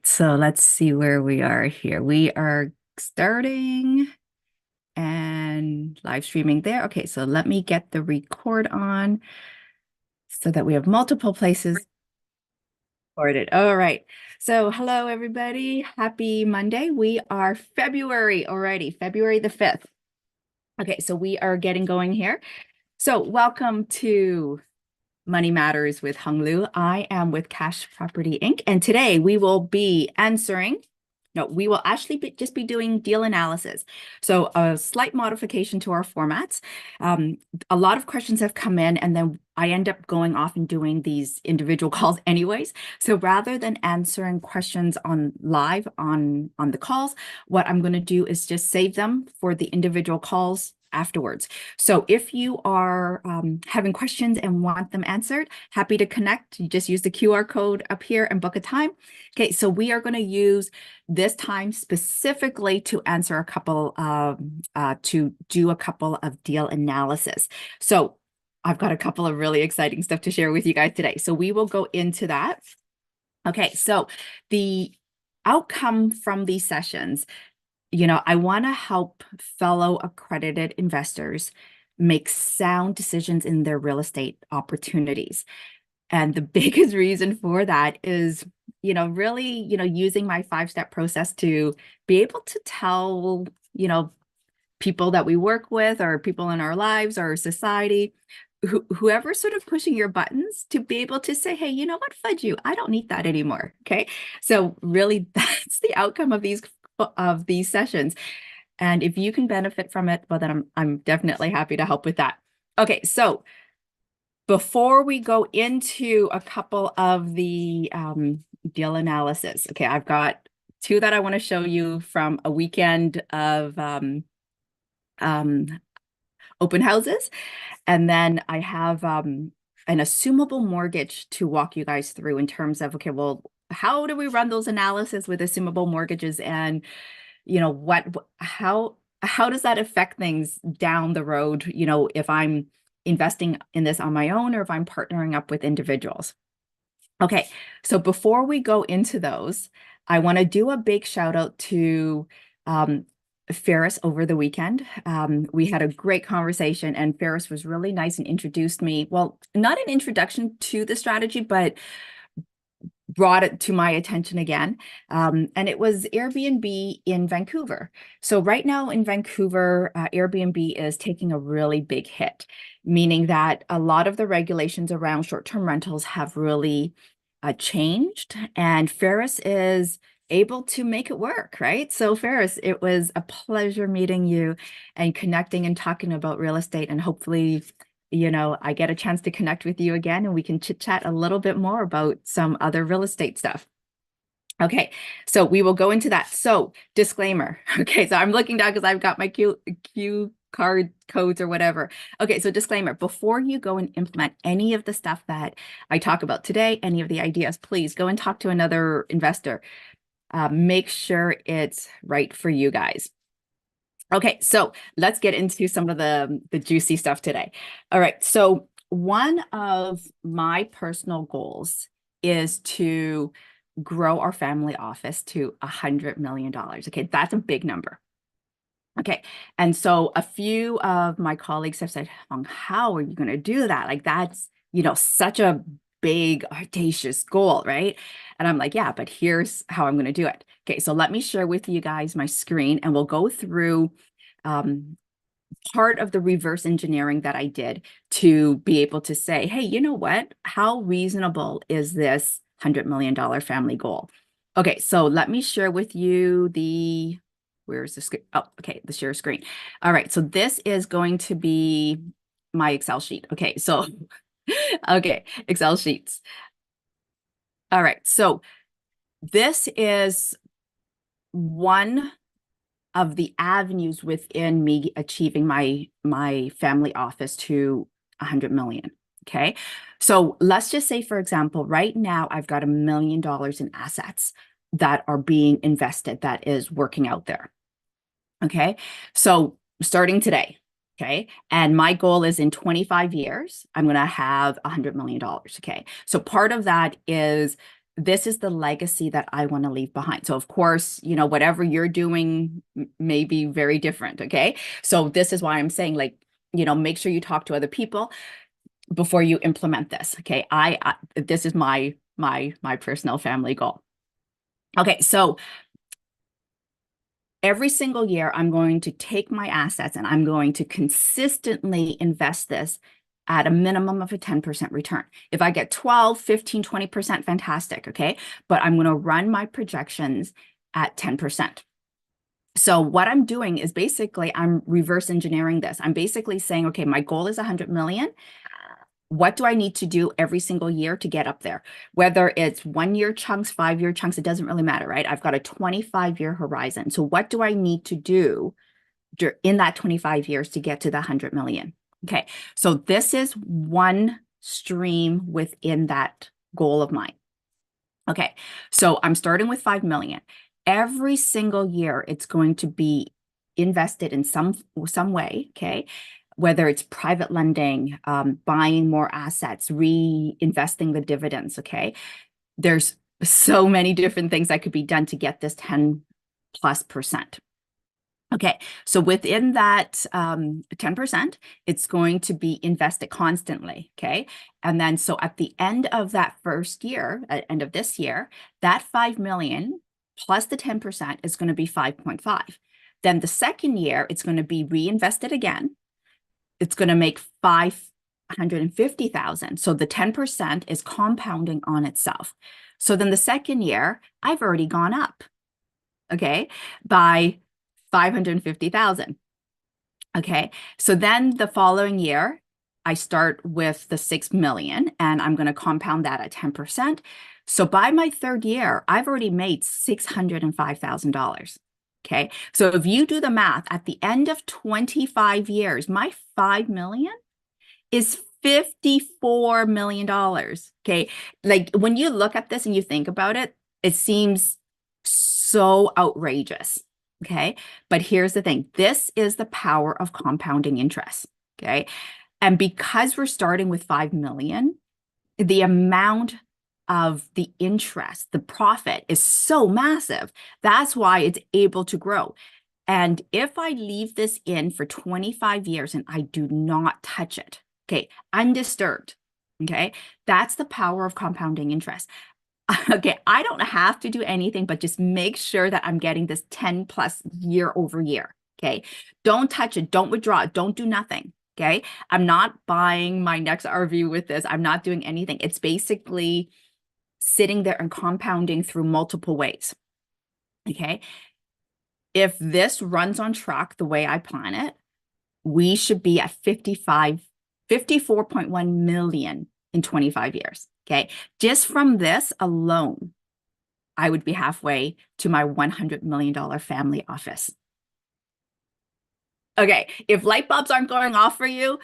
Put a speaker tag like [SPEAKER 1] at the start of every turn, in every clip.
[SPEAKER 1] So let's see where we are here. We are starting and live streaming there. Okay, so let me get the record on so that we have multiple places recorded. All right. So hello, everybody. Happy Monday. We are February already, February the 5th. Okay, so we are getting going here. So welcome to Money Matters with Hung Lu. I am with Cash Property Inc. And today we will be answering, no, we will actually just be doing deal analysis. So a slight modification to our formats. A lot of questions have come in and then I end up going off and doing these individual calls anyways. So rather than answering questions on live on the calls, what I'm going to do is just save them for the individual calls afterwards. So if you are having questions and want them answered, happy to connect. You just use the QR code up here and book a time. Okay, so we are going to use this time specifically to answer a couple to do a couple of deal analysis. So I've got a couple of really exciting stuff to share with you guys today. So we will go into that. Okay, so the outcome from these sessions, I want to help fellow accredited investors make sound decisions in their real estate opportunities. And the biggest reason for that is, really, using my 5-step process to be able to tell, people that we work with or people in our lives or society, whoever sort of pushing your buttons to be able to say, hey, you know what, fudge you, I don't need that anymore. Okay. So really that's the outcome of these sessions. And if you can benefit from it, well, then I'm definitely happy to help with that. Okay, so before we go into a couple of the deal analysis, okay, I've got two that I want to show you from a weekend of um, open houses. And then I have an assumable mortgage to walk you guys through in terms of, okay, well, how do we run those analysis with assumable mortgages and how does that affect things down the road, if I'm investing in this on my own or if I'm partnering up with individuals. Okay, so before we go into those, I want to do a big shout out to Ferris over the weekend. We had a great conversation and Ferris was really nice and introduced me, well, not an introduction to the strategy, but brought it to my attention again. And it was Airbnb in Vancouver. So right now in Vancouver, Airbnb is taking a really big hit, meaning that a lot of the regulations around short-term rentals have really changed. And Ferris is able to make it work, right? So Ferris, it was a pleasure meeting you and connecting and talking about real estate, and hopefully I get a chance to connect with you again and we can chit chat a little bit more about some other real estate stuff. Okay, so we will go into that. So disclaimer. Okay, so I'm looking down because I've got my Q card codes or whatever. Okay, so disclaimer, before you go and implement any of the stuff that I talk about today, any of the ideas, please go and talk to another investor. Make sure it's right for you guys. Okay, so let's get into some of the juicy stuff today. All right, so one of my personal goals is to grow our family office to $100 million. Okay, that's a big number. Okay, and so a few of my colleagues have said, how are you going to do that? Like that's, such a big, audacious goal, right? And I'm like, yeah, but here's how I'm going to do it. Okay, so let me share with you guys my screen and we'll go through part of the reverse engineering that I did to be able to say, hey, you know what? How reasonable is this $100 million family goal? Okay, so let me share with you where's the screen? Oh, okay, the share screen. All right, so this is going to be my Excel sheet. Okay, so, okay, Excel sheets. All right, so this is one of the avenues within me achieving my family office to 100 million. Okay. So let's just say, for example, right now I've got $1 million in assets that are being invested that is working out there. Okay. So starting today. Okay. And my goal is in 25 years, I'm going to have $100 million. Okay. So part of that is this is the legacy that I want to leave behind. So of course, whatever you're doing may be very different. Okay. So this is why I'm saying, like, make sure you talk to other people before you implement this. Okay. This is my personal family goal. Okay. So every single year, I'm going to take my assets and I'm going to consistently invest this at a minimum of a 10% return. If I get 12, 15, 20%, fantastic, okay? But I'm going to run my projections at 10%. So what I'm doing is basically I'm reverse engineering this. I'm basically saying, okay, my goal is 100 million. What do I need to do every single year to get up there? Whether it's 1-year chunks, 5-year chunks, it doesn't really matter, right? I've got a 25-year horizon. So what do I need to do in that 25 years to get to the 100 million? Okay, so this is one stream within that goal of mine. Okay, so I'm starting with 5 million. Every single year, it's going to be invested in some way, okay? Whether it's private lending, buying more assets, reinvesting the dividends, okay? There's so many different things that could be done to get this 10+%. Okay, so within that 10%, it's going to be invested constantly, okay? And then so at the end of that first year, at end of this year, that 5 million plus the 10% is going to be 5.5. Then the second year, it's going to be reinvested again. It's going to make 550,000. So the 10% is compounding on itself. So then the second year, I've already gone up, okay, by 550,000. Okay, so then the following year, I start with the 6 million and I'm going to compound that at 10%. So by my third year, I've already made $605,000. Okay, so if you do the math, at the end of 25 years, my 5 million is $54 million. Okay, like when you look at this and you think about it, it seems so outrageous. Okay, but here's the thing. This is the power of compounding interest. Okay, and because we're starting with 5 million, the amount of the interest, the profit is so massive. That's why it's able to grow. And if I leave this in for 25 years and I do not touch it, okay, undisturbed, okay, that's the power of compounding interest. Okay, I don't have to do anything, but just make sure that I'm getting this 10 plus year over year. Okay, don't touch it, don't withdraw it, don't do nothing. Okay, I'm not buying my next RV with this. I'm not doing anything. It's basically sitting there and compounding through multiple ways. Okay, if this runs on track the way I plan it, we should be at 54.1 million in 25 years. Okay, just from this alone, I would be halfway to my $100 million family office. Okay, if light bulbs aren't going off for you,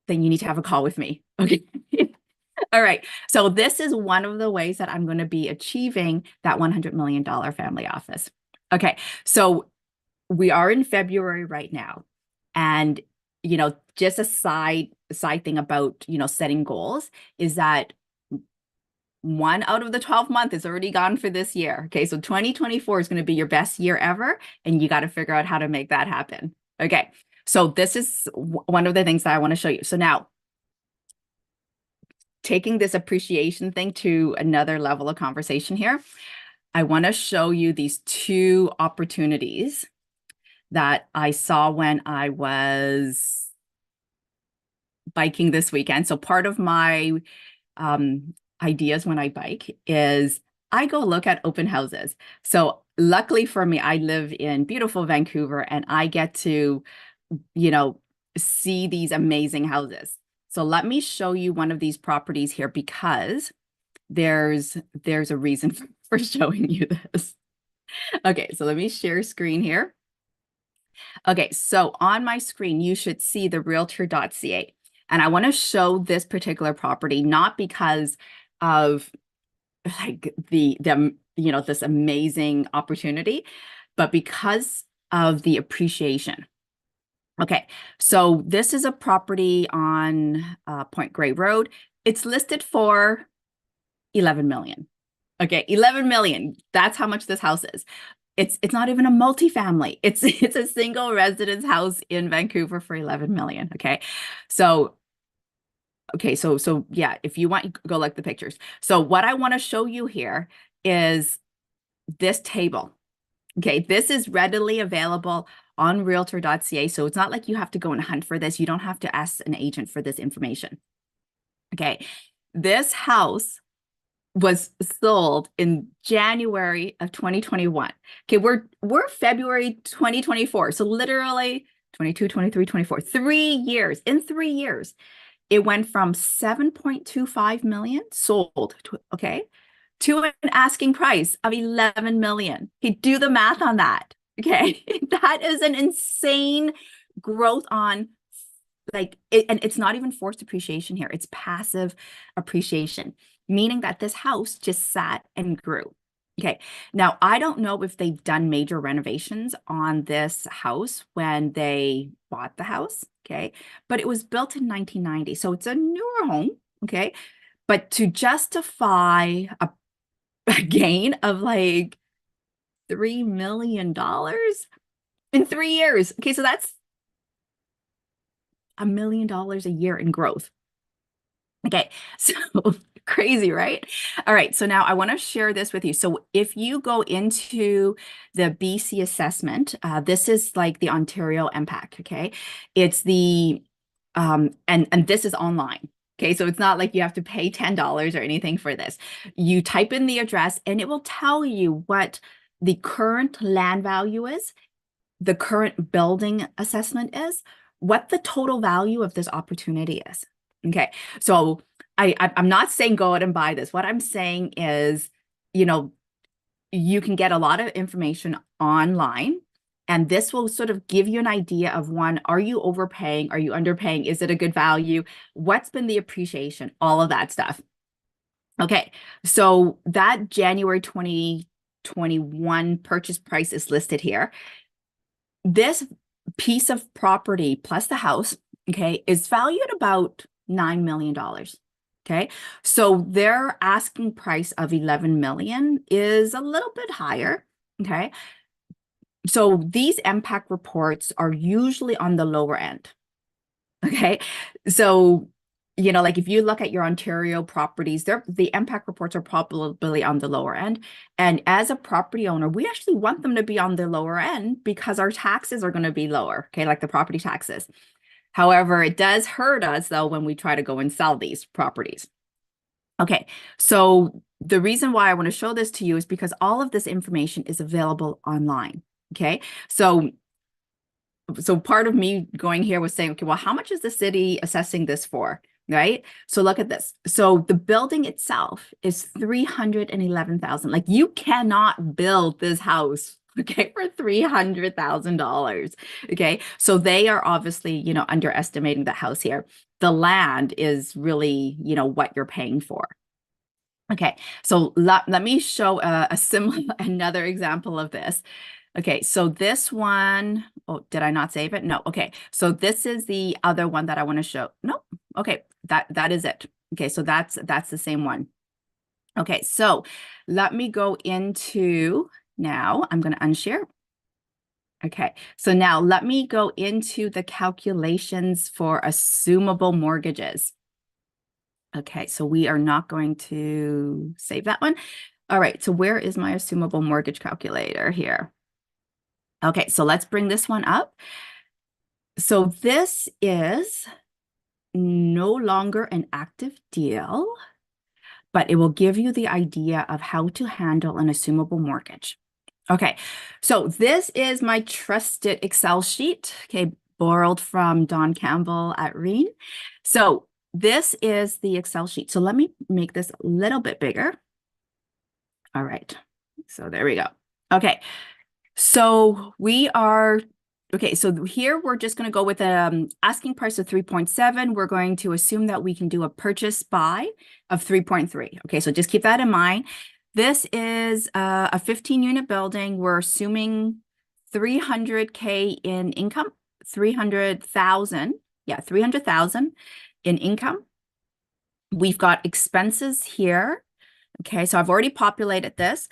[SPEAKER 1] then you need to have a call with me. Okay. All right. So this is one of the ways that I'm going to be achieving that $100 million family office. Okay. So we are in February right now. And, just a side thing about, setting goals is that 1 out of the 12 months is already gone for this year. Okay. So 2024 is going to be your best year ever. And you got to figure out how to make that happen. Okay. So this is one of the things that I want to show you. So now, taking this appreciation thing to another level of conversation here, I want to show you these 2 opportunities that I saw when I was biking this weekend. So part of my ideas when I bike is I go look at open houses. So luckily for me, I live in beautiful Vancouver and I get to, see these amazing houses. So let me show you one of these properties here because there's a reason for showing you this. Okay, so let me share screen here. Okay, so on my screen, you should see the realtor.ca. And I want to show this particular property, not because of like this amazing opportunity, but because of the appreciation. Okay, so this is a property on Point Grey Road. It's listed for 11 million. Okay, 11 million. That's how much this house is. It's not even a multifamily. It's a single residence house in Vancouver for 11 million. Okay. So so yeah, if you want, go like the pictures. So what I want to show you here is this table. Okay, this is readily available on realtor.ca. So it's not like you have to go and hunt for this. You don't have to ask an agent for this information. Okay, this house was sold in January of 2021. Okay, we're February 2024. So literally 22, 23, 24, 3 years. In 3 years, it went from 7.25 million sold to, okay, to an asking price of 11 million. Okay, do the math on that. Okay, that is an insane growth on and it's not even forced appreciation here. It's passive appreciation, meaning that this house just sat and grew. Okay, now I don't know if they've done major renovations on this house when they bought the house. Okay, but it was built in 1990, so it's a newer home. Okay, but to justify a gain of like $3 million in 3 years. Okay, so that's $1 million a year in growth. Okay, so crazy, right? All right, so now I want to share this with you. So if you go into the BC assessment, this is like the Ontario impact, okay? It's the, and this is online. Okay, so it's not like you have to pay $10 or anything for this. You type in the address and it will tell you what the current land value is, the current building assessment is, what the total value of this opportunity is. Okay, so I'm not saying go out and buy this. What I'm saying is, you know, you can get a lot of information online, and this will sort of give you an idea of one, are you overpaying? Are you underpaying? Is it a good value? What's been the appreciation? All of that stuff. Okay, so that January 2021 purchase price is listed here. This piece of property plus the house, okay, is valued about $9 million. Okay, so their asking price of 11 million is a little bit higher. Okay, so these impact reports are usually on the lower end. Okay, so you know, like if you look at your Ontario properties, the impact reports are probably on the lower end. And as a property owner, we actually want them to be on the lower end because our taxes are going to be lower, okay, like the property taxes. However, it does hurt us though when we try to go and sell these properties. Okay, so the reason why I want to show this to you is because all of this information is available online. Okay, so part of me going here was saying, okay, well, how much is the city assessing this for? Right? So look at this. So the building itself is 311,000. Like you cannot build this house, okay, for $300,000. Okay. So they are obviously, you know, underestimating the house here. The land is really, you know, what you're paying for. Okay. So let me show a similar, another example of this. Okay, so this one, oh, did I not save it? No. Okay, so this is the other one that I want to show. No. Okay, that is it. Okay, so that's the same one. Okay, so let me go into now. I'm going to unshare. Okay, so now let me go into the calculations for assumable mortgages. Okay, so we are not going to save that one. All right, so where is my assumable mortgage calculator here? Okay, so let's bring this one up. So this is no longer an active deal, but it will give you the idea of how to handle an assumable mortgage. Okay, so this is my trusted Excel sheet, okay, borrowed from Don Campbell at Reen. So this is the Excel sheet. So let me make this a little bit bigger. All right, so there we go. Okay, so we are, okay, so here we're just going to go with asking price of 3.7. We're going to assume that we can do a purchase buy of 3.3. Okay, so just keep that in mind. This is a 15-unit building. We're assuming 300K in income, 300,000. Yeah, 300,000 in income. We've got expenses here. Okay, so I've already populated this.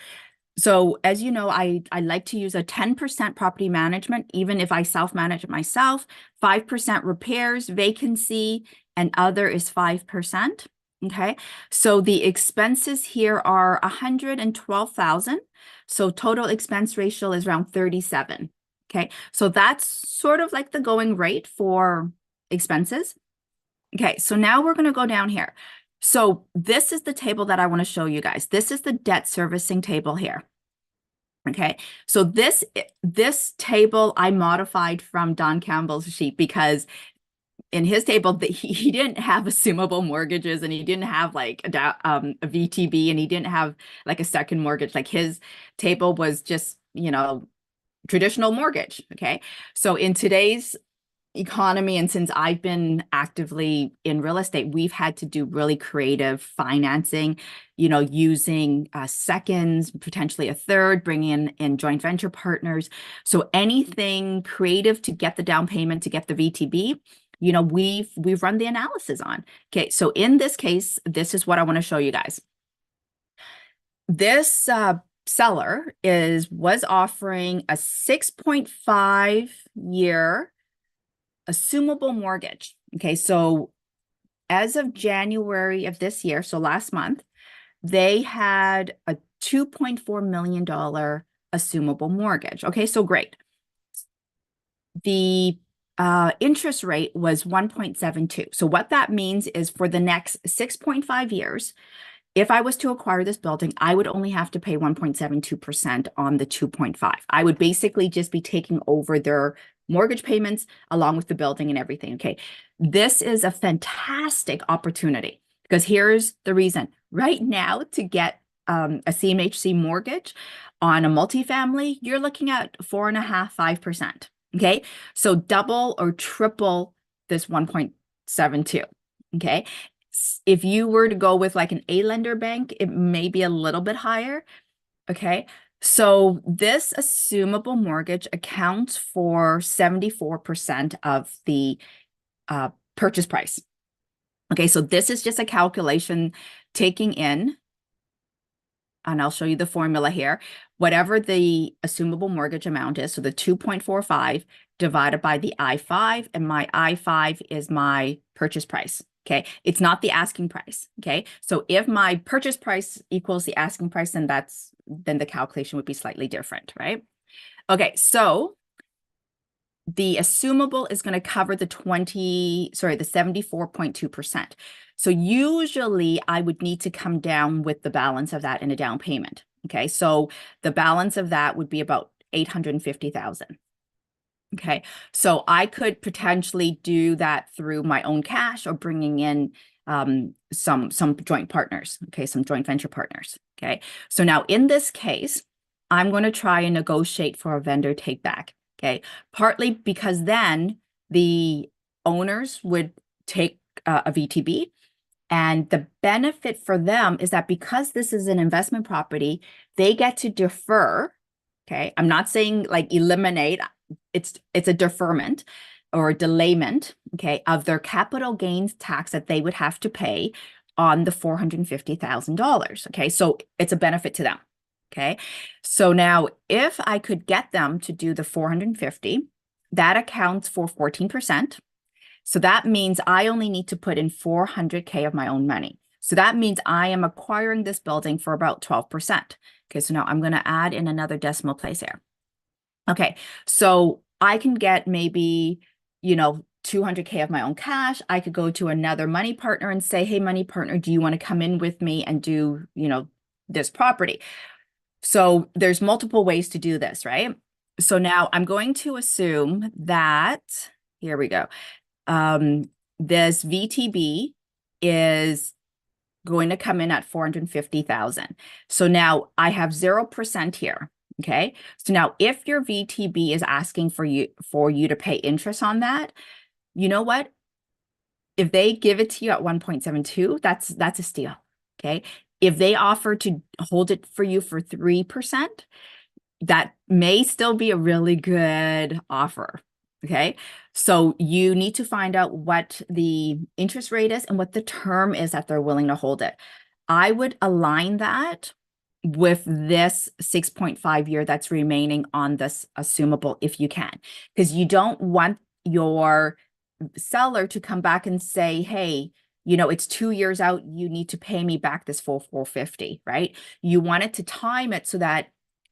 [SPEAKER 1] So as you know, I like to use a 10% property management, even if I self-manage it myself, 5% repairs, vacancy, and other is 5%. Okay, so the expenses here are 112,000. So total expense ratio is around 37. Okay, so that's sort of like the going rate for expenses. Okay, so now we're going to go down here. So this is the table that I want to show you guys. This is the debt servicing table here. Okay, so this table I modified from Don Campbell's sheet because in his table he didn't have assumable mortgages and he didn't have like a VTB and he didn't have like a second mortgage. Like his table was just, traditional mortgage. Okay, so in today's economy, and since I've been actively in real estate, we've had to do really creative financing, using seconds, potentially a third, bringing in joint venture partners. So anything creative to get the down payment, to get the VTB, we've run the analysis on. Okay, so in this case, this is what I want to show you guys. This seller was offering a 6.5-year assumable mortgage. Okay, so as of January of this year, so last month, they had a $2.4 million assumable mortgage. Okay, so great. The interest rate was 1.72. So what that means is for the next 6.5 years, if I was to acquire this building, I would only have to pay 1.72% on the 2.5. I would basically just be taking over their mortgage payments along with the building and everything. Okay, this is a fantastic opportunity because here's the reason. Right now, to get a CMHC mortgage on a multifamily, you're looking at 4.5%, 5%. Okay, so double or triple this 1.72. Okay, if you were to go with like an A lender bank, it may be a little bit higher. Okay, so this assumable mortgage accounts for 74% of the purchase price. Okay, so this is just a calculation taking in, and I'll show you the formula here, whatever the assumable mortgage amount is, so the 2.45 divided by the I-5, and my I-5 is my purchase price. Okay, it's not the asking price. Okay, so if my purchase price equals the asking price, then the calculation would be slightly different, right? Okay, so the assumable is going to cover the 74.2%. So usually I would need to come down with the balance of that in a down payment. Okay, so the balance of that would be about 850,000. Okay, so I could potentially do that through my own cash or bringing in some joint partners. Okay, some joint venture partners. Okay, so now in this case, I'm going to try and negotiate for a vendor take back. Okay, partly because then the owners would take a VTB. And the benefit for them is that because this is an investment property, they get to defer. Okay, I'm not saying like eliminate. It's a deferment or a delayment, okay, of their capital gains tax that they would have to pay on the $450,000. Okay, so it's a benefit to them. Okay, so now if I could get them to do the 450, that accounts for 14%. So that means I only need to put in 400K of my own money. So that means I am acquiring this building for about 12%. Okay, so now I'm going to add in another decimal place here. Okay, so I can get maybe, 200K of my own cash. I could go to another money partner and say, hey, money partner, do you want to come in with me and do, this property? So there's multiple ways to do this, right? So now I'm going to assume that, here we go. This VTB is going to come in at 450,000. So now I have 0% here. Okay. So now if your VTB is asking for you to pay interest on that, you know what? If they give it to you at 1.72, that's a steal. Okay. If they offer to hold it for you for 3%, that may still be a really good offer. Okay, so you need to find out what the interest rate is and what the term is that they're willing to hold it. I would align that with this 6.5 year that's remaining on this assumable if you can, because you don't want your seller to come back and say, hey, it's 2 years out, you need to pay me back this full 450, right? You want it to time it so that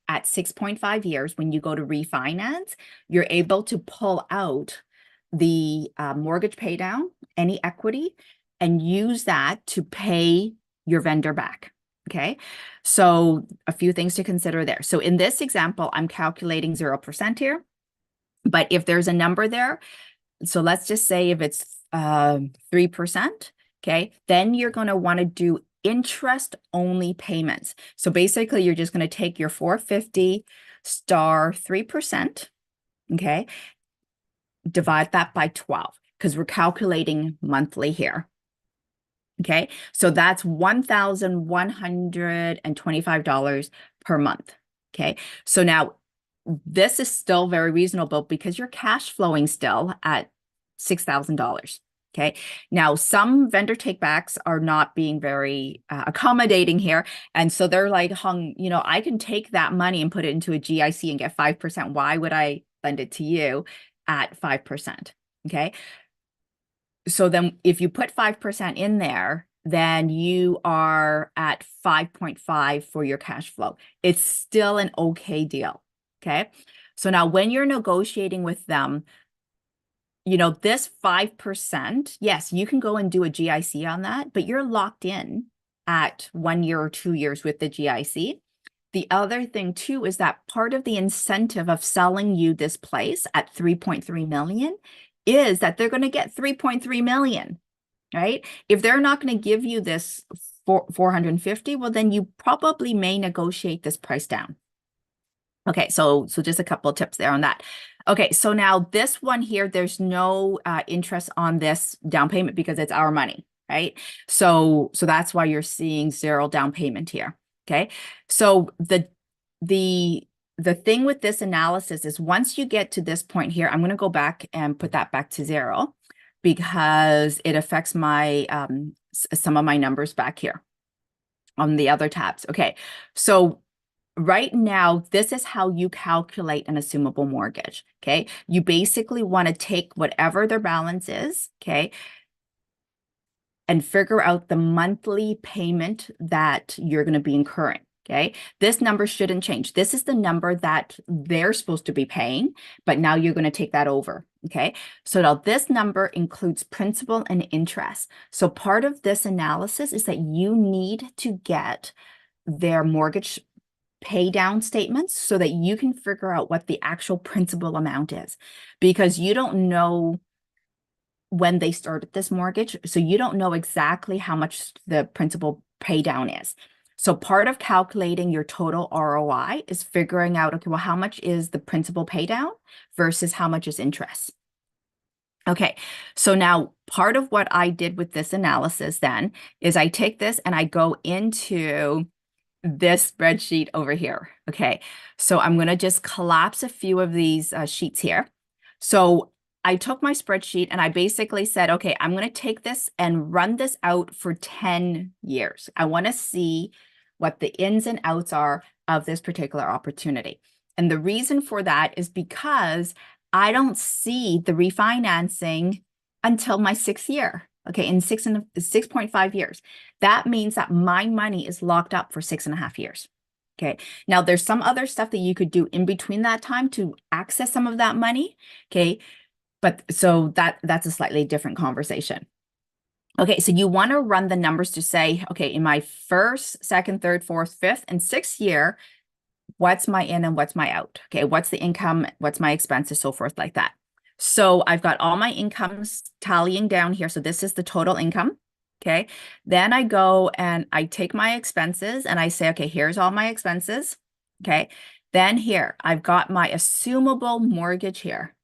[SPEAKER 1] at 6.5 years, when you go to refinance, you're able to pull out the mortgage pay down, any equity, and use that to pay your vendor back. Okay, so a few things to consider there. So in this example, I'm calculating 0% here, but if there's a number there, so let's just say if it's 3%, okay, then you're going to want to do interest only payments. So basically, you're just going to take your 450 star 3%, okay, divide that by 12 because we're calculating monthly here. Okay, so that's $1,125 per month. Okay, so now this is still very reasonable because you're cash flowing still at $6,000. Okay, now some vendor takebacks are not being very accommodating here. And so they're like, Hung, I can take that money and put it into a GIC and get 5%. Why would I lend it to you at 5%? Okay, so then if you put 5% in there, then you are at 5.5 for your cash flow. It's still an okay deal. Okay. So now when you're negotiating with them, this 5%, yes, you can go and do a GIC on that, but you're locked in at 1 year or 2 years with the GIC. The other thing too is that part of the incentive of selling you this place at 3.3 million is that they're going to get 3.3 million, right? If they're not going to give you this 450, well, then you probably may negotiate this price down. Okay, so just a couple of tips there on that. Okay, so now this one here, there's no interest on this down payment because it's our money, right? So that's why you're seeing 0 down payment here. Okay, so the thing with this analysis is once you get to this point here, I'm going to go back and put that back to 0 because it affects my some of my numbers back here on the other tabs. Okay, so right now, this is how you calculate an assumable mortgage. Okay, you basically want to take whatever their balance is, okay, and figure out the monthly payment that you're going to be incurring. Okay, this number shouldn't change. This is the number that they're supposed to be paying, but now you're going to take that over. Okay, so now this number includes principal and interest. So part of this analysis is that you need to get their mortgage pay down statements so that you can figure out what the actual principal amount is, because you don't know when they started this mortgage. So you don't know exactly how much the principal pay down is. So part of calculating your total ROI is figuring out, okay, well, how much is the principal pay down versus how much is interest? Okay, so now part of what I did with this analysis then is I take this and I go into this spreadsheet over here. Okay, so I'm going to just collapse a few of these sheets here. So I took my spreadsheet and I basically said, okay, I'm going to take this and run this out for 10 years. I want to see what the ins and outs are of this particular opportunity. And the reason for that is because I don't see the refinancing until my 6th year. Okay, in 6.5 years. That means that my money is locked up for 6.5 years. Okay, now there's some other stuff that you could do in between that time to access some of that money. Okay, but so that's a slightly different conversation. Okay, so you want to run the numbers to say, okay, in my 1st, 2nd, 3rd, 4th, 5th, and 6th year, what's my in and what's my out? Okay, what's the income, what's my expenses, so forth like that. So I've got all my incomes tallying down here. So this is the total income. Okay. Then I go and I take my expenses and I say, okay, here's all my expenses. Okay. Then here, I've got my assumable mortgage here.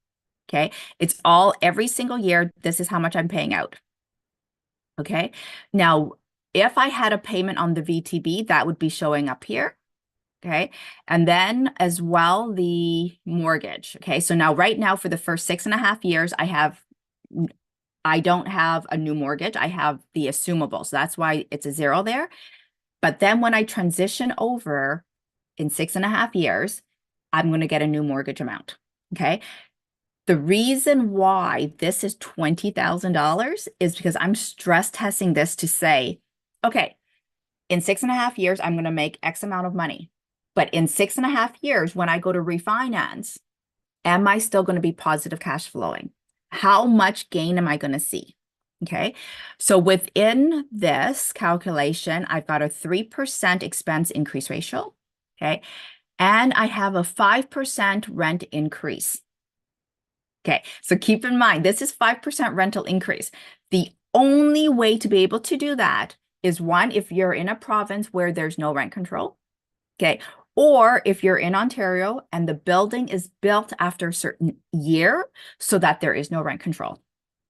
[SPEAKER 1] Okay. It's all every single year. This is how much I'm paying out. Okay. Now, if I had a payment on the VTB, that would be showing up here. Okay. And then as well, the mortgage. Okay. So now right now for the first 6.5 years, I don't have a new mortgage. I have the assumable. So that's why it's a 0 there. But then when I transition over in 6.5 years, I'm going to get a new mortgage amount. Okay. The reason why this is $20,000 is because I'm stress testing this to say, okay, in 6.5 years, I'm going to make X amount of money. But in 6.5 years, when I go to refinance, am I still going to be positive cash flowing? How much gain am I going to see? Okay. So within this calculation, I've got a 3% expense increase ratio. Okay. And I have a 5% rent increase. Okay. So keep in mind, this is 5% rental increase. The only way to be able to do that is one, if you're in a province where there's no rent control. Okay. Or if you're in Ontario and the building is built after a certain year so that there is no rent control.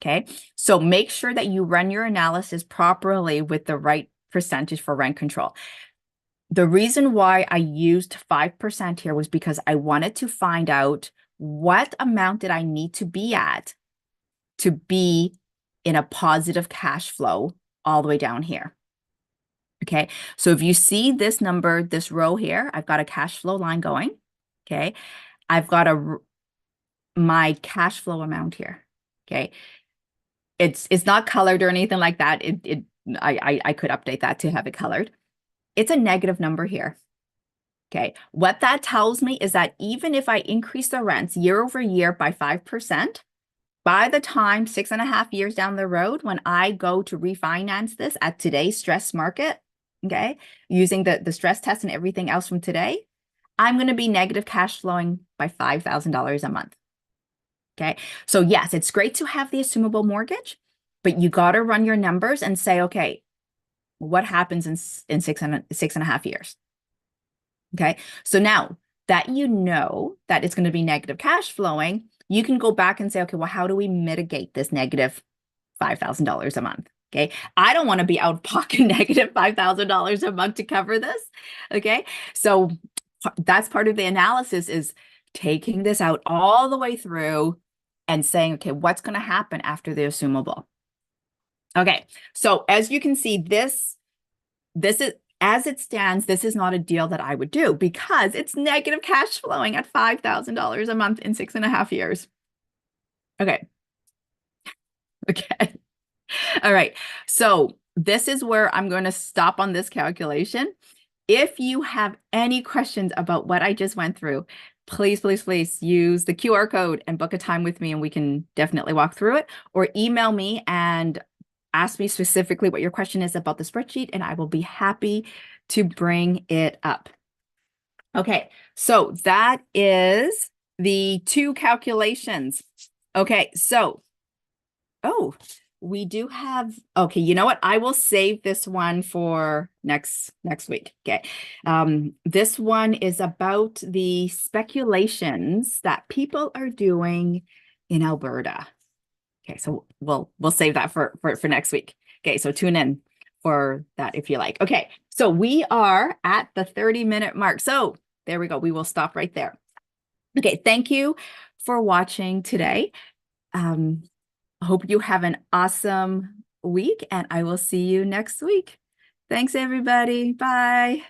[SPEAKER 1] Okay. So make sure that you run your analysis properly with the right percentage for rent control. The reason why I used 5% here was because I wanted to find out what amount did I need to be at to be in a positive cash flow all the way down here. Okay, so if you see this number, this row here, I've got a cash flow line going. Okay, I've got my cash flow amount here. Okay, it's not colored or anything like that. I could update that to have it colored. It's a negative number here. Okay, what that tells me is that even if I increase the rents year over year by 5%, by the time 6.5 years down the road, when I go to refinance this at today's stress market, okay, using the stress test and everything else from today, I'm going to be negative cash flowing by $5,000 a month. Okay, so yes, it's great to have the assumable mortgage, but you got to run your numbers and say, okay, what happens in 6.5 years? Okay, so now that you know that it's going to be negative cash flowing, you can go back and say, okay, well, how do we mitigate this negative $5,000 a month? Okay, I don't want to be out of pocket negative $5,000 a month to cover this. Okay, so that's part of the analysis, is taking this out all the way through and saying, okay, what's going to happen after the assumable? Okay, so as you can see, this is, as it stands, this is not a deal that I would do because it's negative cash flowing at $5,000 a month in 6.5 years. Okay. Okay. All right. So this is where I'm going to stop on this calculation. If you have any questions about what I just went through, please, please, please use the QR code and book a time with me and we can definitely walk through it, or email me and ask me specifically what your question is about the spreadsheet, and I will be happy to bring it up. Okay, so that is the two calculations. Okay, so, oh, we do have, okay, you know what? I will save this one for next week. Okay. This one is about the speculations that people are doing in Alberta. Okay, so we'll save that for next week. Okay, so tune in for that if you like. Okay, so we are at the 30-minute mark. So there we go. We will stop right there. Okay, thank you for watching today. Hope you have an awesome week, and I will see you next week. Thanks, everybody. Bye.